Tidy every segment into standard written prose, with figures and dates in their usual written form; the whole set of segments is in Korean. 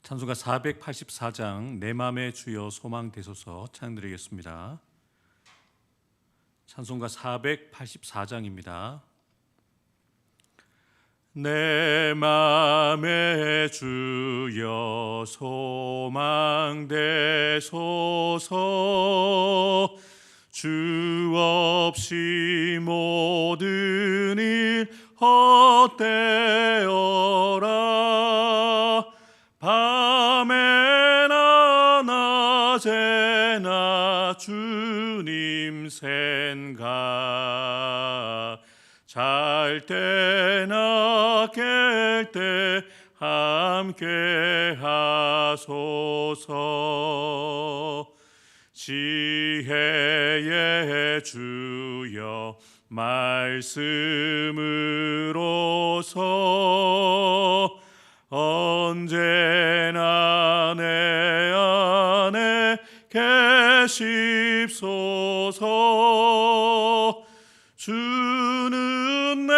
찬송가 484장 내 맘의 주여 소망 되소서 찬양드리겠습니다. 찬송가 484장입니다. 내 맘의 주여 소망 되소서 주 없이 모든 일 헛되어라 밤에나 낮에나 주님 생각 잘 때나 깰 때 함께 하소서 지혜의 주여 말씀으로서 언제나 내 안에 계십소서 주는 내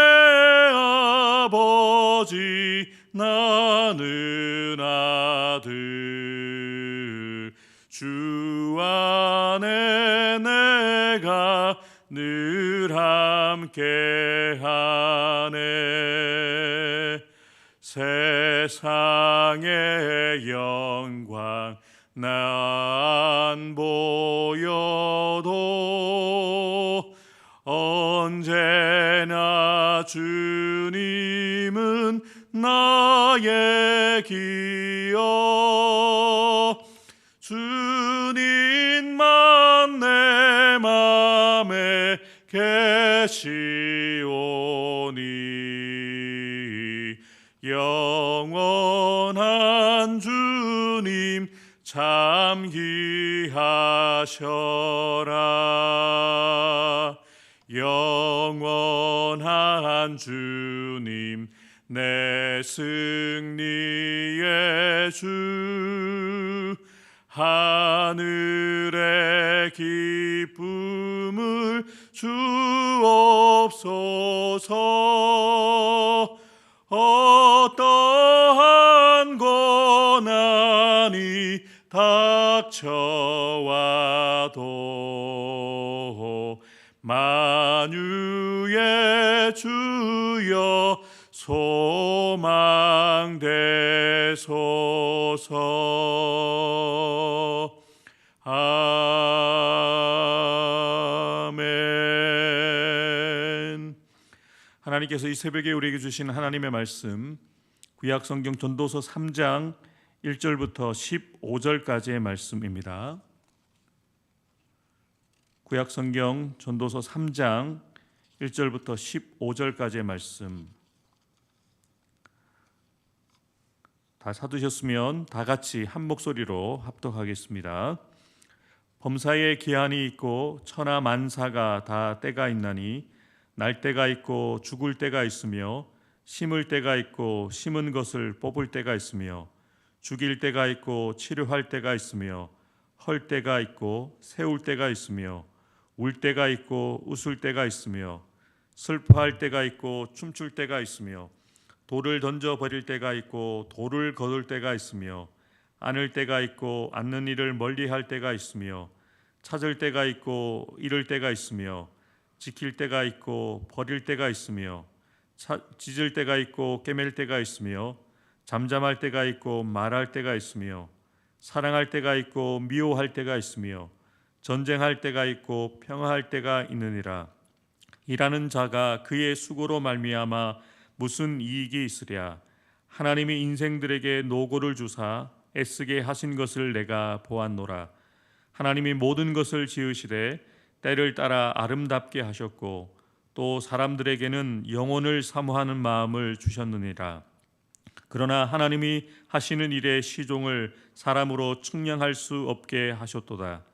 아버지 나는 아들 주 안에 내가 늘 함께하네 세상의 영광 난 보여도 언제나 주님은 나의 기여 주님만 내 맘에 계시오니 영원한 주님 참 귀하셔라 영원한 주님 내 승리의 주 하늘의 기쁨을 주옵소서 어떠한 고난이 닥쳐와도 만유의 주여 소망 되소서 아멘. 하나님께서 이 새벽에 우리에게 주신 하나님의 말씀 구약성경 전도서 3장 1절부터 15절까지의 말씀입니다. 구약성경 전도서 3장 1절부터 15절까지의 말씀 다 찾으셨으면 다 같이 한 목소리로 합독하겠습니다. 범사에 기한이 있고 천하 만사가 다 때가 있나니 날 때가 있고 죽을 때가 있으며 심을 때가 있고 심은 것을 뽑을 때가 있으며 죽일 때가 있고 치료할 때가 있으며 헐 때가 있고 세울 때가 있으며 울 때가 있고 웃을 때가 있으며 슬퍼할 때가 있고 춤출 때가 있으며 돌을 던져버릴 때가 있고 돌을 거둘 때가 있으며 안을 때가 있고 앉는 일을 멀리할 때가 있으며 찾을 때가 있고 잃을 때가 있으며 지킬 때가 있고 버릴 때가 있으며 짖을 때가 있고 깨맬 때가 있으며 잠잠할 때가 있고 말할 때가 있으며 사랑할 때가 있고 미워할 때가 있으며 전쟁할 때가 있고 평화할 때가 있느니라. 일하는 자가 그의 수고로 말미암아 무슨 이익이 있으랴. 하나님이 인생들에게 노고를 주사 애쓰게 하신 것을 내가 보았노라. 하나님이 모든 것을 지으시되 때를 따라 아름답게 하셨고 또 사람들에게는 영혼을 사모하는 마음을 주셨느니라. 그러나 하나님이 하시는 일의 시종을 사람으로 측량할 수 없게 하셨도다.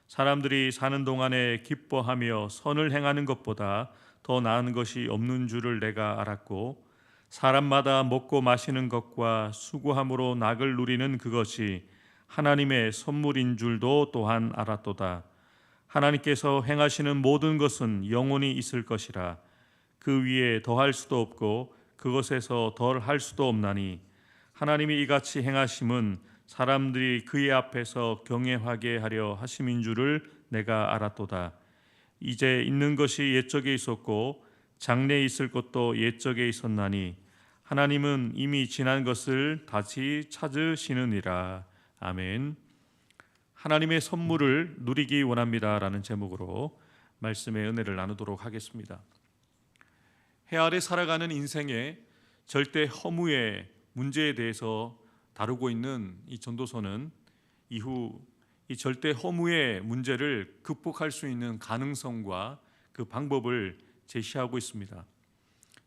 사람들이 사는 동안에 기뻐하며 선을 행하는 것보다 더 나은 것이 없는 줄을 내가 알았고 사람마다 먹고 마시는 것과 수고함으로 낙을 누리는 그것이 하나님의 선물인 줄도 또한 알았도다. 하나님께서 행하시는 모든 것은 영원히 있을 것이라. 그 위에 더할 수도 없고 그것에서 덜 할 수도 없나니 하나님이 이같이 행하심은 사람들이 그의 앞에서 경외하게 하려 하심인 줄을 내가 알았도다. 이제 있는 것이 옛적에 있었고 장래에 있을 것도 옛적에 있었나니 하나님은 이미 지난 것을 다시 찾으시느니라. 아멘. 하나님의 선물을 누리기 원합니다라는 제목으로 말씀의 은혜를 나누도록 하겠습니다. 해 아래 살아가는 인생의 절대 허무의 문제에 대해서 다루고 있는 이 전도서는 이후 이 절대 허무의 문제를 극복할 수 있는 가능성과 그 방법을 제시하고 있습니다.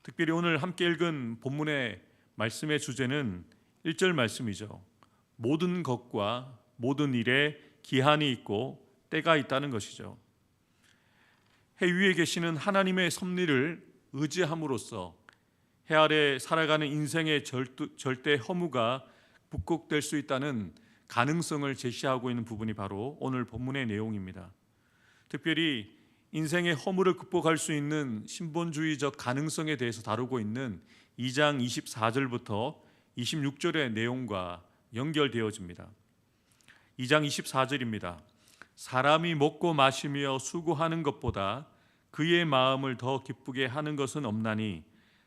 특별히 오늘 함께 읽은 본문의 말씀의 주제는 1절 말씀이죠. 모든 것과 모든 일에 기한이 있고 때가 있다는 것이죠. 해 위에 계시는 하나님의 섭리를 의지함으로써 해 아래 살아가는 인생의 절대 허무가 극복될 수 있다는 가능성을 제시하고 있는 부분이 바로 오늘 본문의 내용입니다. 특별히 인생의 허무를 극복할 수 있는 신본주의적 가능성에 대해서 다루고 있는 2장 24절부터 26절의 내용과 연결되어집니다. 2장 24절입니다. 사람이 먹고 마시며 수고하는 것보다 그의 마음을 더 기쁘게 하는 것은 없나니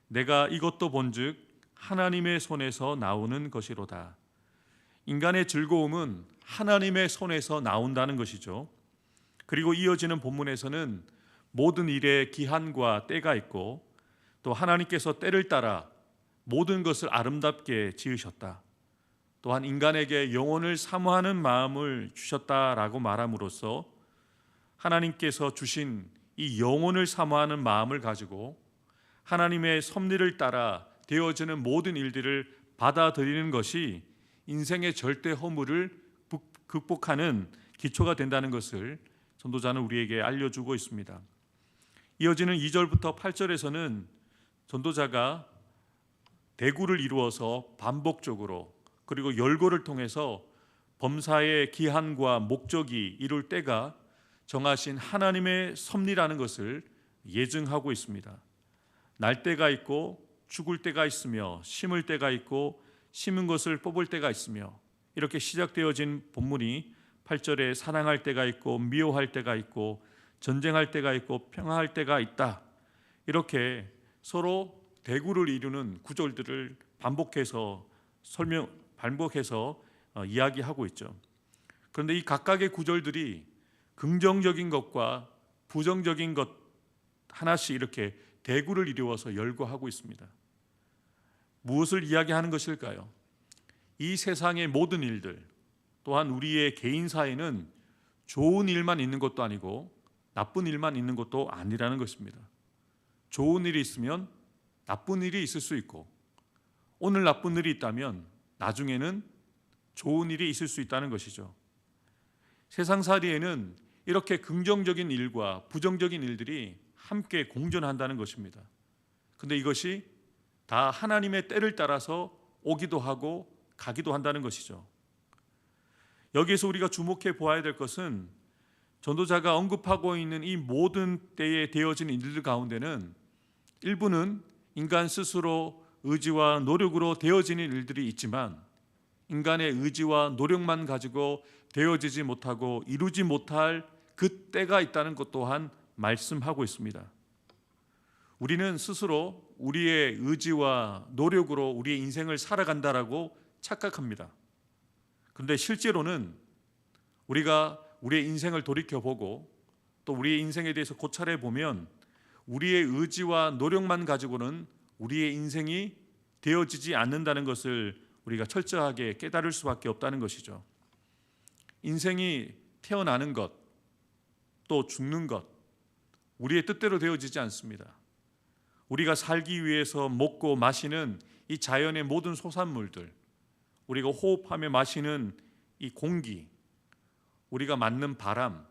내가 이것도 본즉 하나님의 손에서 나오는 것이로다. 인간의 즐거움은 하나님의 손에서 나온다는 것이죠. 그리고 이어지는 본문에서는 모든 일에 기한과 때가 있고 또 하나님께서 때를 따라 모든 것을 아름답게 지으셨다. 또한 인간에게 영혼을 사모하는 마음을 주셨다라고 말함으로써 하나님께서 주신 이 영혼을 사모하는 마음을 가지고 하나님의 섭리를 따라 되어지는 모든 일들을 받아들이는 것이 인생의 절대 허무를 극복하는 기초가 된다는 것을 전도자는 우리에게 알려주고 있습니다. 이어지는 2절부터 8절에서는 전도자가 대구를 이루어서 반복적으로 그리고 열거를 통해서 범사의 기한과 목적이 이룰 때가 정하신 하나님의 섭리라는 것을 예증하고 있습니다. 날 때가 있고 죽을 때가 있으며 심을 때가 있고 심은 것을 뽑을 때가 있으며 이렇게 시작되어진 본문이 8절에 사랑할 때가 있고 미워할 때가 있고 전쟁할 때가 있고 평화할 때가 있다. 이렇게 서로 대구를 이루는 구절들을 반복해서 이야기하고 있죠. 그런데 이 각각의 구절들이 긍정적인 것과 부정적인 것 하나씩 이렇게 대구를 이루어서 열거하고 있습니다. 무엇을 이야기하는 것일까요? 이 세상의 모든 일들, 또한 우리의 개인사에는 좋은 일만 있는 것도 아니고 나쁜 일만 있는 것도 아니라는 것입니다. 좋은 일이 있으면 나쁜 일이 있을 수 있고 오늘 나쁜 일이 있다면 나중에는 좋은 일이 있을 수 있다는 것이죠. 세상살이에는 이렇게 긍정적인 일과 부정적인 일들이 함께 공존한다는 것입니다. 그런데 이것이 다 하나님의 때를 따라서 오기도 하고 가기도 한다는 것이죠. 여기에서 우리가 주목해 보아야 될 것은 전도자가 언급하고 있는 이 모든 때에 되어지는 일들 가운데는 일부는 인간 스스로 의지와 노력으로 되어지는 일들이 있지만 인간의 의지와 노력만 가지고 되어지지 못하고 이루지 못할 그 때가 있다는 것 또한 말씀하고 있습니다. 우리는 스스로 우리의 의지와 노력으로 우리의 인생을 살아간다라고 착각합니다. 그런데 실제로는 우리가 우리의 인생을 돌이켜보고 또 우리의 인생에 대해서 고찰해 보면 우리의 의지와 노력만 가지고는 우리의 인생이 되어지지 않는다는 것을 우리가 철저하게 깨달을 수밖에 없다는 것이죠. 인생이 태어나는 것, 또 죽는 것, 우리의 뜻대로 되어지지 않습니다. 우리가 살기 위해서 먹고 마시는 이 자연의 모든 소산물들, 우리가 호흡하며 마시는 이 공기, 우리가 맞는 바람,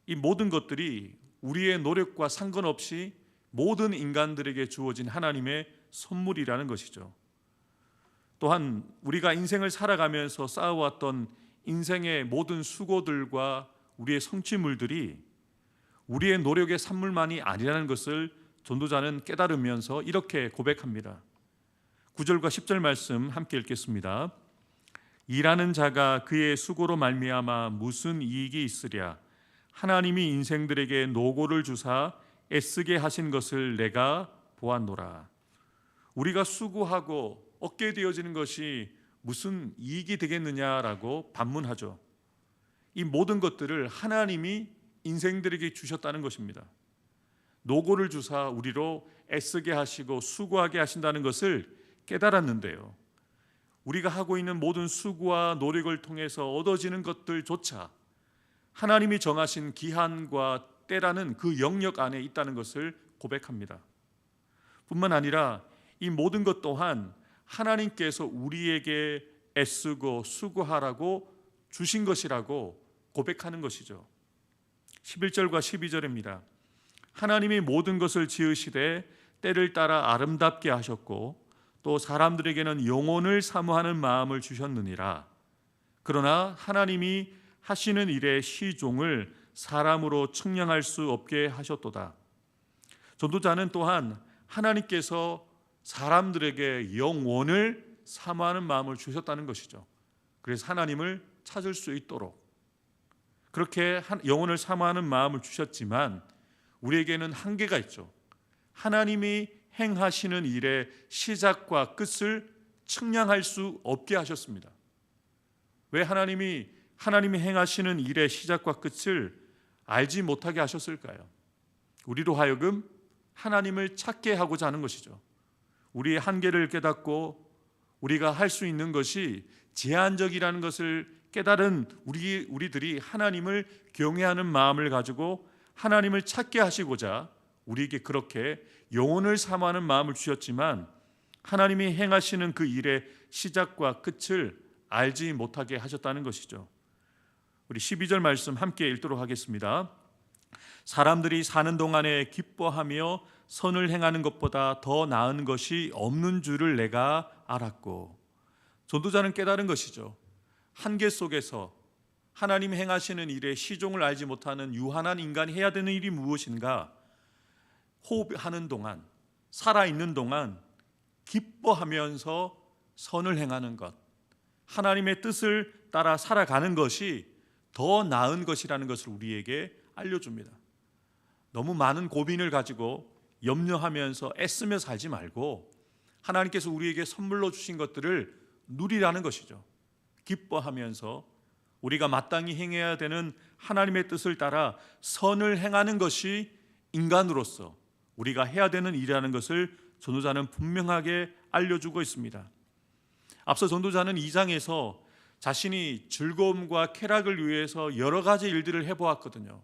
이 모든 것들이 우리의 노력과 상관없이 모든 인간들에게 주어진 하나님의 선물이라는 것이죠. 또한 우리가 인생을 살아가면서 쌓아왔던 인생의 모든 수고들과 우리의 성취물들이 우리의 노력의 산물만이 아니라는 것을 전도자는 깨달으면서 이렇게 고백합니다. 9절과 10절 말씀 함께 읽겠습니다. 일하는 자가 그의 수고로 말미암아 무슨 이익이 있으랴. 하나님이 인생들에게 노고를 주사 애쓰게 하신 것을 내가 보았노라. 우리가 수고하고 얻게 되어지는 것이 무슨 이익이 되겠느냐라고 반문하죠. 이 모든 것들을 하나님이 인생들에게 주셨다는 것입니다. 노고를 주사 우리로 애쓰게 하시고 수고하게 하신다는 것을 깨달았는데요, 우리가 하고 있는 모든 수고와 노력을 통해서 얻어지는 것들조차 하나님이 정하신 기한과 때라는 그 영역 안에 있다는 것을 고백합니다. 뿐만 아니라 이 모든 것 또한 하나님께서 우리에게 애쓰고 수고하라고 주신 것이라고 고백하는 것이죠. 11절과 12절입니다. 하나님이 모든 것을 지으시되 때를 따라 아름답게 하셨고 또 사람들에게는 영혼을 사모하는 마음을 주셨느니라. 그러나 하나님이 하시는 일의 시종을 사람으로 측량할 수 없게 하셨도다. 전도자는 또한 하나님께서 사람들에게 영혼을 사모하는 마음을 주셨다는 것이죠. 그래서 하나님을 찾을 수 있도록 그렇게 영혼을 사모하는 마음을 주셨지만 우리에게는 한계가 있죠. 하나님이 행하시는 일의 시작과 끝을 측량할 수 없게 하셨습니다. 왜 하나님이 행하시는 일의 시작과 끝을 알지 못하게 하셨을까요? 우리로 하여금 하나님을 찾게 하고자 하는 것이죠. 우리의 한계를 깨닫고 우리가 할 수 있는 것이 제한적이라는 것을 깨달은 우리들이 하나님을 경외하는 마음을 가지고 하나님을 찾게 하시고자 우리에게 그렇게 영혼을 사모하는 마음을 주셨지만 하나님이 행하시는 그 일의 시작과 끝을 알지 못하게 하셨다는 것이죠. 우리 12절 말씀 함께 읽도록 하겠습니다. 사람들이 사는 동안에 기뻐하며 선을 행하는 것보다 더 나은 것이 없는 줄을 내가 알았고. 전도자는 깨달은 것이죠. 한계 속에서 하나님 행하시는 일의 시종을 알지 못하는 유한한 인간이 해야 되는 일이 무엇인가? 호흡하는 동안, 살아있는 동안 기뻐하면서 선을 행하는 것, 하나님의 뜻을 따라 살아가는 것이 더 나은 것이라는 것을 우리에게 알려줍니다. 너무 많은 고민을 가지고 염려하면서 애쓰며 살지 말고 하나님께서 우리에게 선물로 주신 것들을 누리라는 것이죠. 기뻐하면서 우리가 마땅히 행해야 되는 하나님의 뜻을 따라 선을 행하는 것이 인간으로서 우리가 해야 되는 일이라는 것을 전도자는 분명하게 알려주고 있습니다. 앞서 전도자는 2장에서 자신이 즐거움과 쾌락을 위해서 여러 가지 일들을 해보았거든요.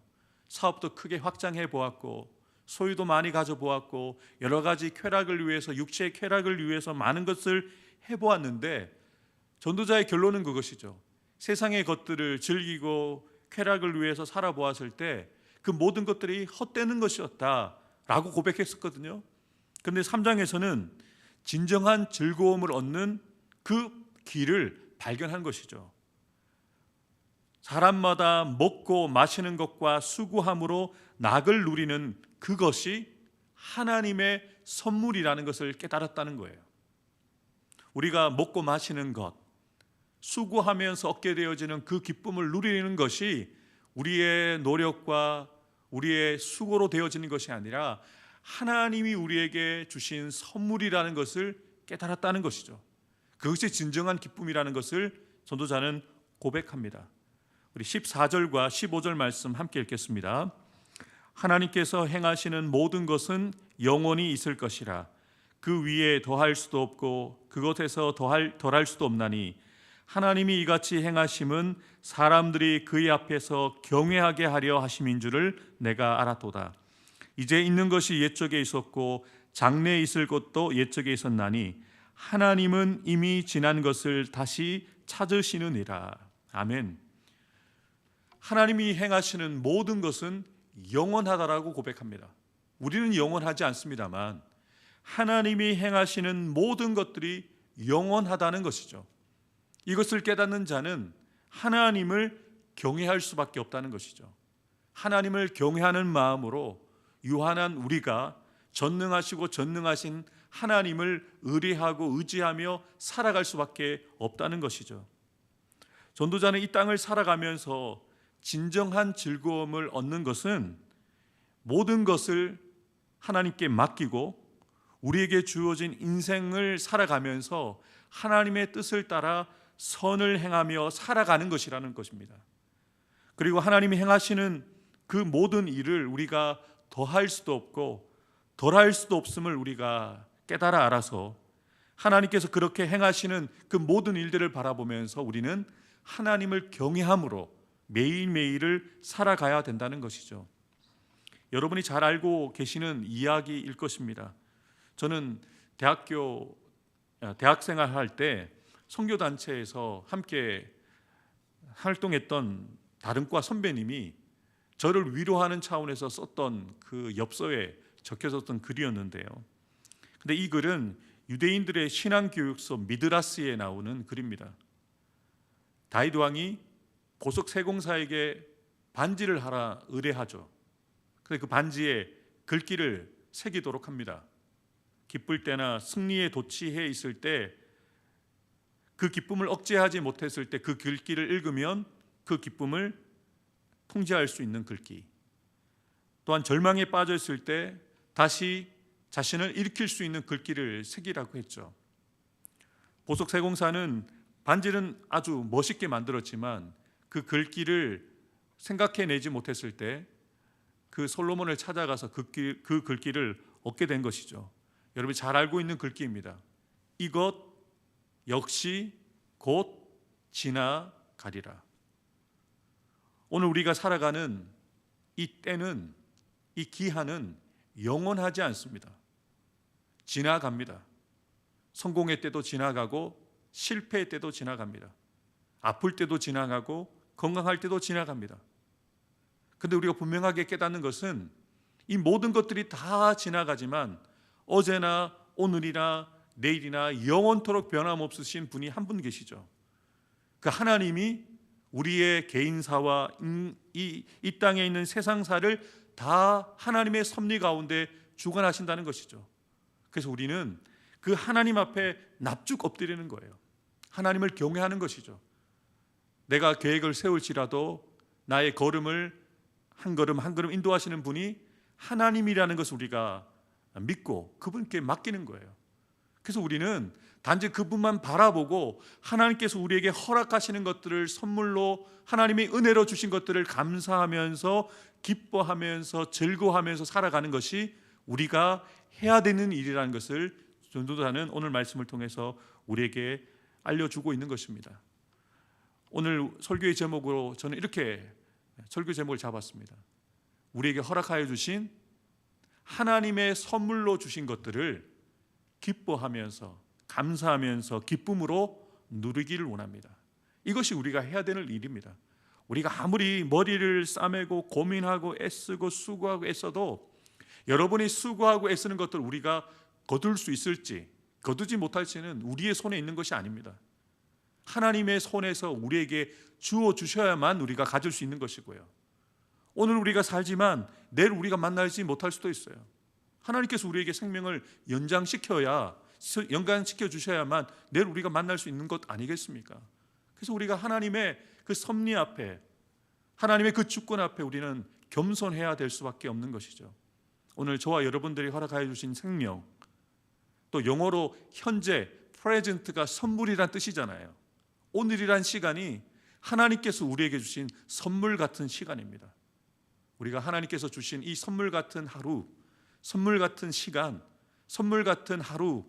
사업도 크게 확장해 보았고 소유도 많이 가져보았고 여러 가지 쾌락을 위해서, 육체의 쾌락을 위해서 많은 것을 해보았는데 전도자의 결론은 그것이죠. 세상의 것들을 즐기고 쾌락을 위해서 살아보았을 때 그 모든 것들이 헛되는 것이었다라고 고백했었거든요. 그런데 3장에서는 진정한 즐거움을 얻는 그 길을 발견한 것이죠. 사람마다 먹고 마시는 것과 수고함으로 낙을 누리는 그것이 하나님의 선물이라는 것을 깨달았다는 거예요. 우리가 먹고 마시는 것, 수고하면서 얻게 되어지는 그 기쁨을 누리는 것이 우리의 노력과 우리의 수고로 되어지는 것이 아니라 하나님이 우리에게 주신 선물이라는 것을 깨달았다는 것이죠. 그것이 진정한 기쁨이라는 것을 전도자는 고백합니다. 우리 14절과 15절 말씀 함께 읽겠습니다. 하나님께서 행하시는 모든 것은 영원히 있을 것이라. 그 위에 더할 수도 없고 그것에서 덜할 수도 없나니 하나님이 이같이 행하심은 사람들이 그의 앞에서 경외하게 하려 하심인 줄을 내가 알았도다. 이제 있는 것이 옛적에 있었고 장래에 있을 것도 옛적에 있었나니 하나님은 이미 지난 것을 다시 찾으시느니라. 아멘. 하나님이 행하시는 모든 것은 영원하다라고 고백합니다. 우리는 영원하지 않습니다만 하나님이 행하시는 모든 것들이 영원하다는 것이죠. 이것을 깨닫는 자는 하나님을 경외할 수밖에 없다는 것이죠. 하나님을 경외하는 마음으로 유한한 우리가 전능하시고 전능하신 하나님을 의뢰하고 의지하며 살아갈 수밖에 없다는 것이죠. 전도자는 이 땅을 살아가면서 진정한 즐거움을 얻는 것은 모든 것을 하나님께 맡기고 우리에게 주어진 인생을 살아가면서 하나님의 뜻을 따라 선을 행하며 살아가는 것이라는 것입니다. 그리고 하나님이 행하시는 그 모든 일을 우리가 더할 수도 없고 덜할 수도 없음을 우리가 깨달아 알아서 하나님께서 그렇게 행하시는 그 모든 일들을 바라보면서 우리는 하나님을 경외함으로 매일매일을 살아가야 된다는 것이죠. 여러분이 잘 알고 계시는 이야기일 것입니다. 저는 대학생활 할 때 선교단체에서 함께 활동했던 다른 과 선배님이 저를 위로하는 차원에서 썼던 그 엽서에 적혀졌던 글이었는데요. 근데 이 글은 유대인들의 신앙교육서 미드라스에 나오는 글입니다. 다윗 왕이 고속 세공사에게 반지를 하라 의뢰하죠. 근데 그 반지에 글귀를 새기도록 합니다. 기쁠 때나 승리에 도취해 있을 때 그 기쁨을 억제하지 못했을 때 그 글귀를 읽으면 그 기쁨을 통제할 수 있는 글귀, 또한 절망에 빠져 있을 때 다시 자신을 일으킬 수 있는 글귀를 새기라고 했죠. 보석 세공사는 반지는 아주 멋있게 만들었지만 그 글귀를 생각해내지 못했을 때 그 솔로몬을 찾아가서 그 글귀를 얻게 된 것이죠. 여러분이 잘 알고 있는 글귀입니다. 이것 역시 곧 지나가리라. 오늘 우리가 살아가는 이 때는, 이 기한은 영원하지 않습니다. 지나갑니다. 성공의 때도 지나가고 실패의 때도 지나갑니다. 아플 때도 지나가고 건강할 때도 지나갑니다. 그런데 우리가 분명하게 깨닫는 것은 이 모든 것들이 다 지나가지만 어제나 오늘이나 내일이나 영원토록 변함없으신 분이 한 분 계시죠. 그 하나님이 우리의 개인사와 이 땅에 있는 세상사를 다 하나님의 섭리 가운데 주관하신다는 것이죠. 그래서 우리는 그 하나님 앞에 납죽 엎드리는 거예요. 하나님을 경외하는 것이죠. 내가 계획을 세울지라도 나의 걸음을 한 걸음 한 걸음 인도하시는 분이 하나님이라는 것을 우리가 믿고 그분께 맡기는 거예요. 그래서 우리는 단지 그분만 바라보고 하나님께서 우리에게 허락하시는 것들을 선물로 하나님의 은혜로 주신 것들을 감사하면서 기뻐하면서 즐거워하면서 살아가는 것이 우리가 해야 되는 일이라는 것을 전도자는 오늘 말씀을 통해서 우리에게 알려주고 있는 것입니다. 오늘 설교의 제목으로 저는 이렇게 설교 제목을 잡았습니다. 우리에게 허락하여 주신 하나님의 선물로 주신 것들을 기뻐하면서 감사하면서 기쁨으로 누리기를 원합니다. 이것이 우리가 해야 되는 일입니다. 우리가 아무리 머리를 싸매고 고민하고 애쓰고 수고하고 애써도 여러분이 수고하고 애쓰는 것들을 우리가 거둘 수 있을지 거두지 못할지는 우리의 손에 있는 것이 아닙니다. 하나님의 손에서 우리에게 주어 주셔야만 우리가 가질 수 있는 것이고요. 오늘 우리가 살지만 내일 우리가 만나지 못할 수도 있어요. 하나님께서 우리에게 생명을 연장시켜 주셔야만 내일 우리가 만날 수 있는 것 아니겠습니까? 그래서 우리가 하나님의 그 섭리 앞에, 하나님의 그 주권 앞에 우리는 겸손해야 될 수밖에 없는 것이죠. 오늘 저와 여러분들이 허락하여 주신 생명, 또 영어로 현재, present가 선물이란 뜻이잖아요. 오늘이란 시간이 하나님께서 우리에게 주신 선물 같은 시간입니다. 우리가 하나님께서 주신 이 선물 같은 하루, 선물 같은 시간, 선물 같은 하루,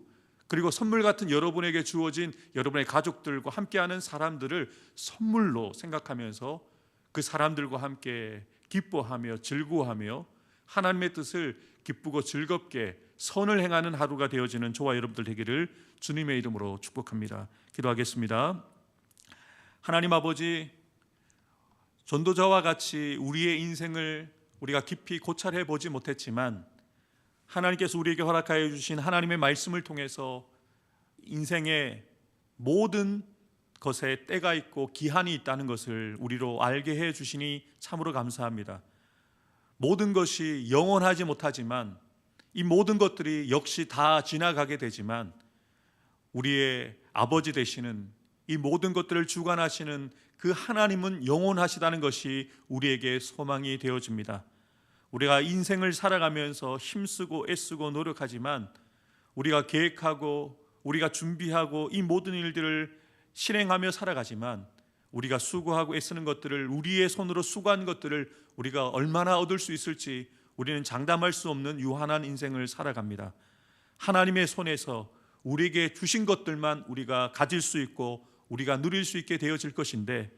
그리고 선물 같은 여러분에게 주어진 여러분의 가족들과 함께하는 사람들을 선물로 생각하면서 그 사람들과 함께 기뻐하며 즐거워하며 하나님의 뜻을 기쁘고 즐겁게 선을 행하는 하루가 되어지는 저와 여러분들 되기를 주님의 이름으로 축복합니다. 기도하겠습니다. 하나님 아버지, 전도자와 같이 우리의 인생을 우리가 깊이 고찰해 보지 못했지만 하나님께서 우리에게 허락하여 주신 하나님의 말씀을 통해서 인생의 모든 것에 때가 있고 기한이 있다는 것을 우리로 알게 해 주시니 참으로 감사합니다. 모든 것이 영원하지 못하지만 이 모든 것들이 역시 다 지나가게 되지만 우리의 아버지 되시는, 이 모든 것들을 주관하시는 그 하나님은 영원하시다는 것이 우리에게 소망이 되어집니다. 우리가 인생을 살아가면서 힘쓰고 애쓰고 노력하지만, 우리가 계획하고 우리가 준비하고 이 모든 일들을 실행하며 살아가지만, 우리가 수고하고 애쓰는 것들을, 우리의 손으로 수고한 것들을 우리가 얼마나 얻을 수 있을지 우리는 장담할 수 없는 유한한 인생을 살아갑니다. 하나님의 손에서 우리에게 주신 것들만 우리가 가질 수 있고 우리가 누릴 수 있게 되어질 것인데,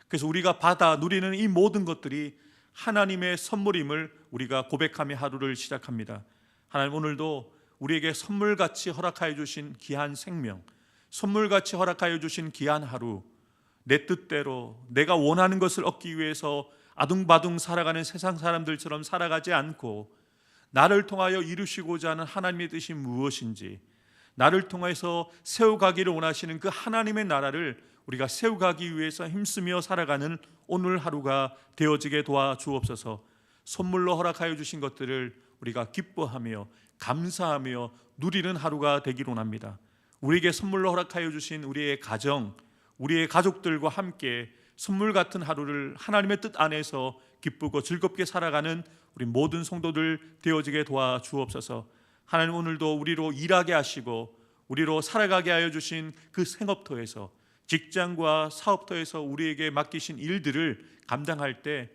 그래서 우리가 받아 누리는 이 모든 것들이 하나님의 선물임을 우리가 고백하며 하루를 시작합니다. 하나님, 오늘도 우리에게 선물같이 허락하여 주신 귀한 생명, 선물같이 허락하여 주신 귀한 하루, 내 뜻대로 내가 원하는 것을 얻기 위해서 아둥바둥 살아가는 세상 사람들처럼 살아가지 않고, 나를 통하여 이루시고자 하는 하나님의 뜻이 무엇인지, 나를 통해서 세워가기를 원하시는 그 하나님의 나라를 우리가 세워가기 위해서 힘쓰며 살아가는 오늘 하루가 되어지게 도와주옵소서. 선물로 허락하여 주신 것들을 우리가 기뻐하며 감사하며 누리는 하루가 되기를 원합니다. 우리에게 선물로 허락하여 주신 우리의 가정, 우리의 가족들과 함께 선물 같은 하루를 하나님의 뜻 안에서 기쁘고 즐겁게 살아가는 우리 모든 성도들 되어지게 도와주옵소서. 하나님, 오늘도 우리로 일하게 하시고 우리로 살아가게 하여 주신 그 생업터에서, 직장과 사업터에서 우리에게 맡기신 일들을 감당할 때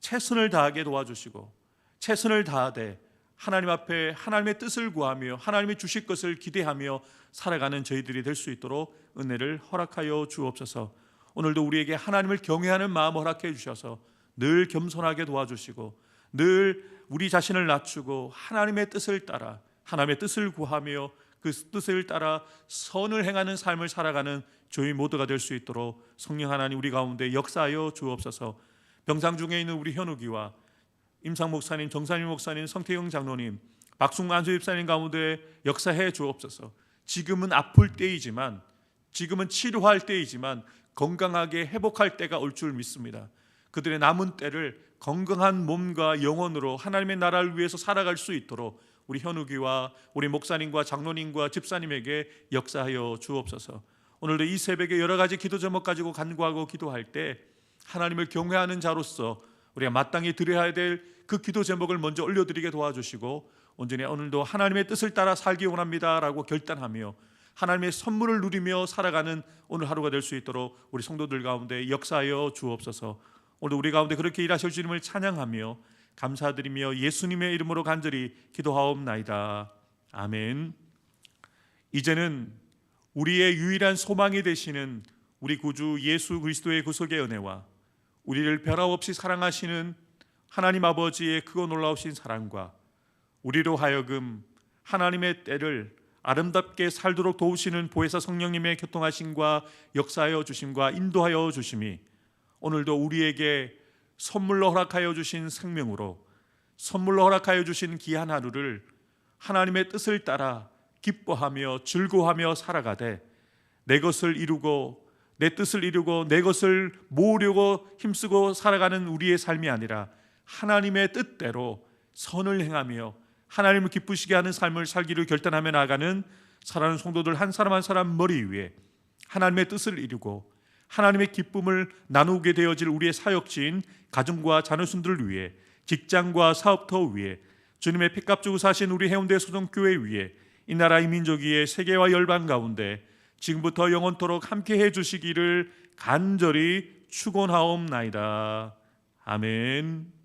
최선을 다하게 도와주시고, 최선을 다하되 하나님 앞에 하나님의 뜻을 구하며 하나님이 주실 것을 기대하며 살아가는 저희들이 될 수 있도록 은혜를 허락하여 주옵소서. 오늘도 우리에게 하나님을 경외하는 마음 허락해 주셔서 늘 겸손하게 도와주시고, 늘 우리 자신을 낮추고 하나님의 뜻을 따라, 하나님의 뜻을 구하며 그 뜻을 따라 선을 행하는 삶을 살아가는 저희 모두가 될 수 있도록 성령 하나님 우리 가운데 역사하여 주옵소서. 병상 중에 있는 우리 현욱이와 임상 목사님, 정산일 목사님, 성태영 장로님, 박승만 안수 집사님 가운데 역사해 주옵소서. 지금은 아플 때이지만, 지금은 치료할 때이지만 건강하게 회복할 때가 올 줄 믿습니다. 그들의 남은 때를 건강한 몸과 영혼으로 하나님의 나라를 위해서 살아갈 수 있도록 우리 현욱이와 우리 목사님과 장로님과 집사님에게 역사하여 주옵소서. 오늘도 이 새벽에 여러 가지 기도 제목 가지고 간구하고 기도할 때 하나님을 경외하는 자로서 우리가 마땅히 드려야 될 그 기도 제목을 먼저 올려드리게 도와주시고, 온전히 오늘도 하나님의 뜻을 따라 살기 원합니다라고 결단하며 하나님의 선물을 누리며 살아가는 오늘 하루가 될 수 있도록 우리 성도들 가운데 역사하여 주옵소서. 오늘 우리 가운데 그렇게 일하실 주님을 찬양하며 감사드리며 예수님의 이름으로 간절히 기도하옵나이다. 아멘. 이제는 우리의 유일한 소망이 되시는 우리 구주 예수 그리스도의 구속의 은혜와 우리를 변함없이 사랑하시는 하나님 아버지의 크고 놀라우신 사랑과 우리로 하여금 하나님의 때를 아름답게 살도록 도우시는 보혜사 성령님의 교통하심과 역사하여 주심과 인도하여 주심이 오늘도 우리에게 선물로 허락하여 주신 생명으로, 선물로 허락하여 주신 귀한 하루를 하나님의 뜻을 따라 기뻐하며 즐거워하며 살아가되, 내 것을 이루고 내 뜻을 이루고 내 것을 모으려고 힘쓰고 살아가는 우리의 삶이 아니라 하나님의 뜻대로 선을 행하며 하나님을 기쁘시게 하는 삶을 살기를 결단하며 나아가는 사랑하는 성도들 한 사람 한 사람 머리 위에 하나님의 뜻을 이루고 하나님의 기쁨을 나누게 되어질 우리의 사역지인 가정과 자녀순들을 위해, 직장과 사업터 위에, 주님의 피값 주고 사신 우리 해운대 소정교회 위에, 이 나라 이 민족 위에, 세계와 열방 가운데 지금부터 영원토록 함께해 주시기를 간절히 축원하옵나이다. 아멘.